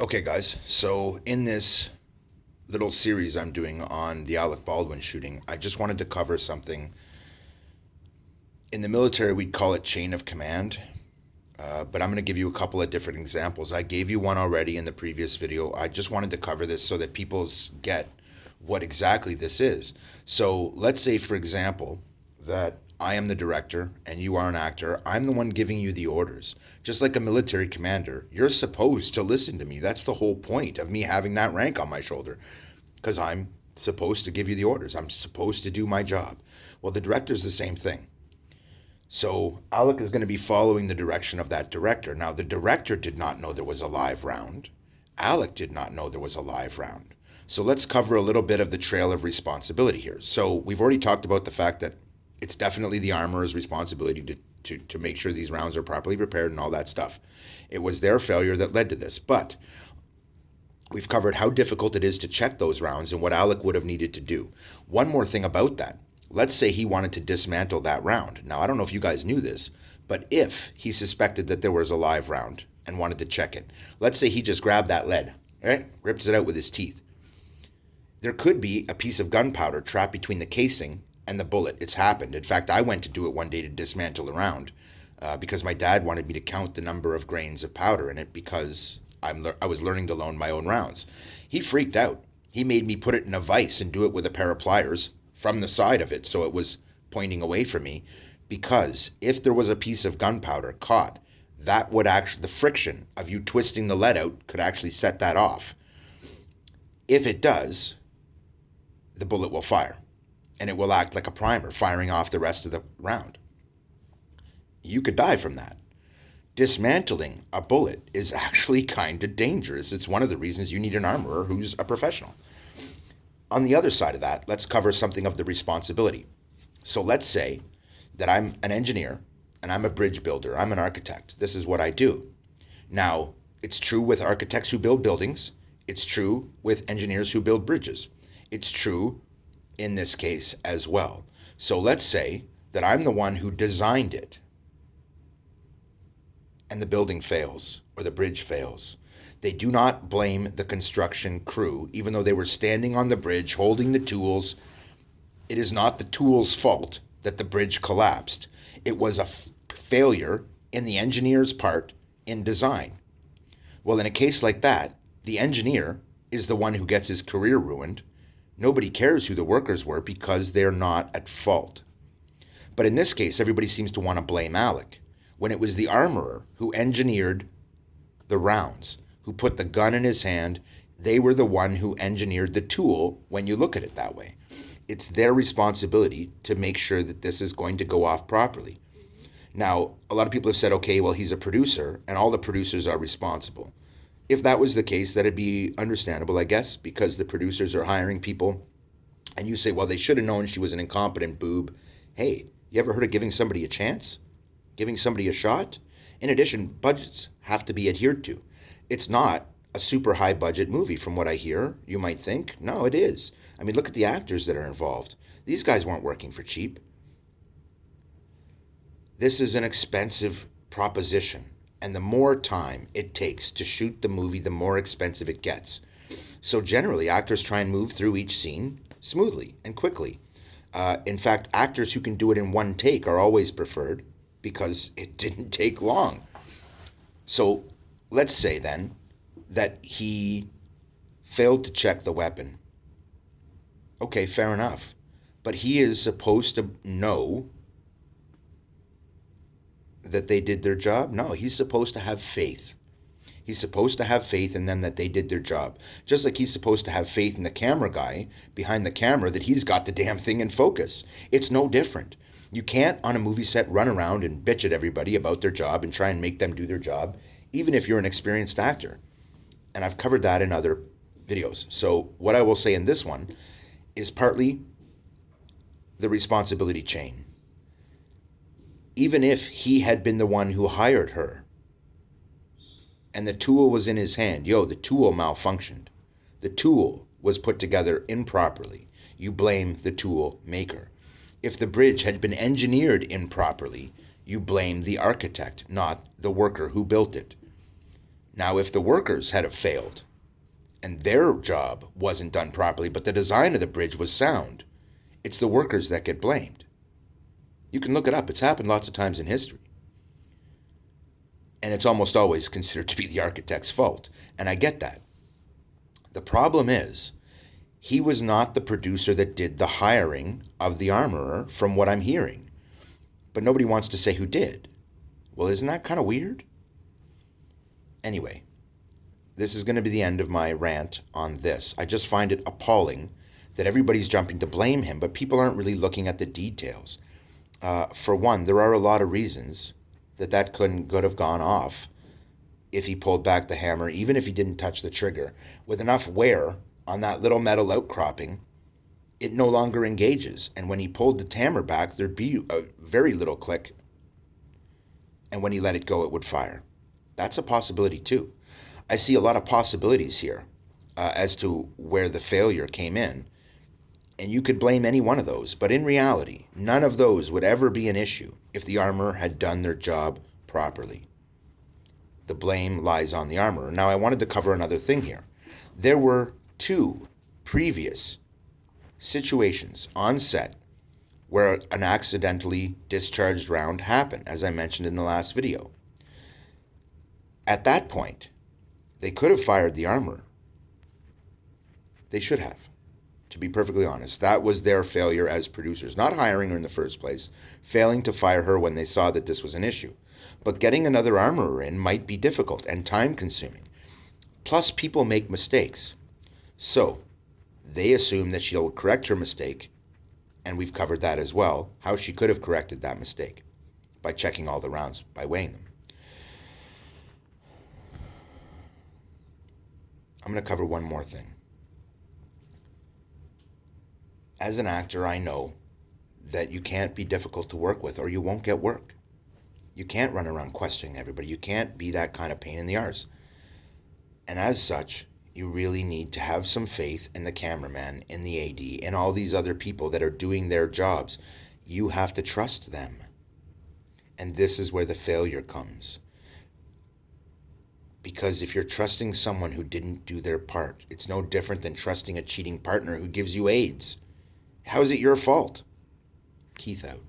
Okay, guys. So in this little series I'm doing on the Alec Baldwin shooting, I just wanted to cover something. In the military, we'd call it chain of command, but I'm going to give you a couple of different examples. I gave you one already in the previous video. I just wanted to cover this so that people get what exactly this is. So let's say, for example, that I am the director and you are an actor. I'm the one giving you the orders. Just like a military commander, you're supposed to listen to me. That's the whole point of me having that rank on my shoulder, because I'm supposed to give you the orders. I'm supposed to do my job. Well, the director's the same thing. So Alec is going to be following the direction of that director. Now, the director did not know there was a live round. Alec did not know there was a live round. So let's cover a little bit of the trail of responsibility here. So we've already talked about the fact that it's definitely the armorer's responsibility to make sure these rounds are properly prepared and all that stuff. It was their failure that led to this. But we've covered how difficult it is to check those rounds and what Alec would have needed to do. One more thing about that. Let's say he wanted to dismantle that round. Now, I don't know if you guys knew this, but if he suspected that there was a live round and wanted to check it, let's say he just grabbed that lead, right? Rips it out with his teeth. There could be a piece of gunpowder trapped between the casing and the bullet. It's happened. In fact, I went to do it one day to dismantle a round because my dad wanted me to count the number of grains of powder in it because I was learning to load my own rounds. He freaked out. He made me put it in a vise and do it with a pair of pliers from the side of it so it was pointing away from me, because if there was a piece of gunpowder caught, that would actually, the friction of you twisting the lead out could actually set that off. If it does, the bullet will fire and it will act like a primer, firing off the rest of the round. You could die from that. Dismantling a bullet is actually kind of dangerous. It's one of the reasons you need an armorer who's a professional. On the other side of that, let's cover something of the responsibility. So let's say that I'm an engineer and I'm a bridge builder. I'm an architect. This is what I do. Now, it's true with architects who build buildings. It's true with engineers who build bridges. It's true in this case as well. So let's say that I'm the one who designed it and the building fails or the bridge fails. They do not blame the construction crew, even though they were standing on the bridge holding the tools. It is not the tools' fault that the bridge collapsed. It was a failure in the engineer's part in design. Well, in a case like that, the engineer is the one who gets his career ruined. Nobody cares who the workers were because they're not at fault. But in this case, everybody seems to want to blame Alec, when it was the armorer who engineered the rounds, who put the gun in his hand. They were the one who engineered the tool when you look at it that way. It's their responsibility to make sure that this is going to go off properly. Now, a lot of people have said, okay, well, he's a producer and all the producers are responsible. If that was the case, that'd be understandable, I guess, because the producers are hiring people and you say, well, they should have known she was an incompetent boob. Hey, you ever heard of giving somebody a chance? Giving somebody a shot? In addition, budgets have to be adhered to. It's not a super high budget movie from what I hear, you might think. No, it is. I mean, look at the actors that are involved. These guys weren't working for cheap. This is an expensive proposition, and the more time it takes to shoot the movie, the more expensive it gets. So generally, actors try and move through each scene smoothly and quickly. In fact, actors who can do it in one take are always preferred because it didn't take long. So let's say then that he failed to check the weapon. Okay, fair enough. But he is supposed to know that they did their job? No, he's supposed to have faith. He's supposed to have faith in them that they did their job. Just like he's supposed to have faith in the camera guy behind the camera that he's got the damn thing in focus. It's no different. You can't, on a movie set, run around and bitch at everybody about their job and try and make them do their job, even if you're an experienced actor. And I've covered that in other videos. So what I will say in this one is partly the responsibility chain. Even if he had been the one who hired her and the tool was in his hand, the tool malfunctioned. The tool was put together improperly. You blame the tool maker. If the bridge had been engineered improperly, you blame the architect, not the worker who built it. Now, if the workers had have failed and their job wasn't done properly, but the design of the bridge was sound, it's the workers that get blamed. You can look it up. It's happened lots of times in history. And it's almost always considered to be the architect's fault. And I get that. The problem is, he was not the producer that did the hiring of the armorer, from what I'm hearing. But nobody wants to say who did. Well, isn't that kind of weird? Anyway, this is going to be the end of my rant on this. I just find it appalling that everybody's jumping to blame him, but people aren't really looking at the details. For one, there are a lot of reasons that could have gone off if he pulled back the hammer, even if he didn't touch the trigger. With enough wear on that little metal outcropping, it no longer engages. And when he pulled the hammer back, there'd be a very little click. And when he let it go, it would fire. That's a possibility too. I see a lot of possibilities here as to where the failure came in. And you could blame any one of those. But in reality, none of those would ever be an issue if the armorer had done their job properly. The blame lies on the armorer. Now, I wanted to cover another thing here. There were 2 previous situations on set where an accidentally discharged round happened, as I mentioned in the last video. At that point, they could have fired the armorer. They should have. To be perfectly honest, that was their failure as producers. Not hiring her in the first place, failing to fire her when they saw that this was an issue. But getting another armorer in might be difficult and time-consuming. Plus, people make mistakes. So, they assume that she'll correct her mistake, and we've covered that as well, how she could have corrected that mistake by checking all the rounds, by weighing them. I'm going to cover one more thing. As an actor, I know that you can't be difficult to work with or you won't get work. You can't run around questioning everybody. You can't be that kind of pain in the arse. And as such, you really need to have some faith in the cameraman, in the AD, and all these other people that are doing their jobs. You have to trust them. And this is where the failure comes. Because if you're trusting someone who didn't do their part, it's no different than trusting a cheating partner who gives you AIDS. How is it your fault? Keith out.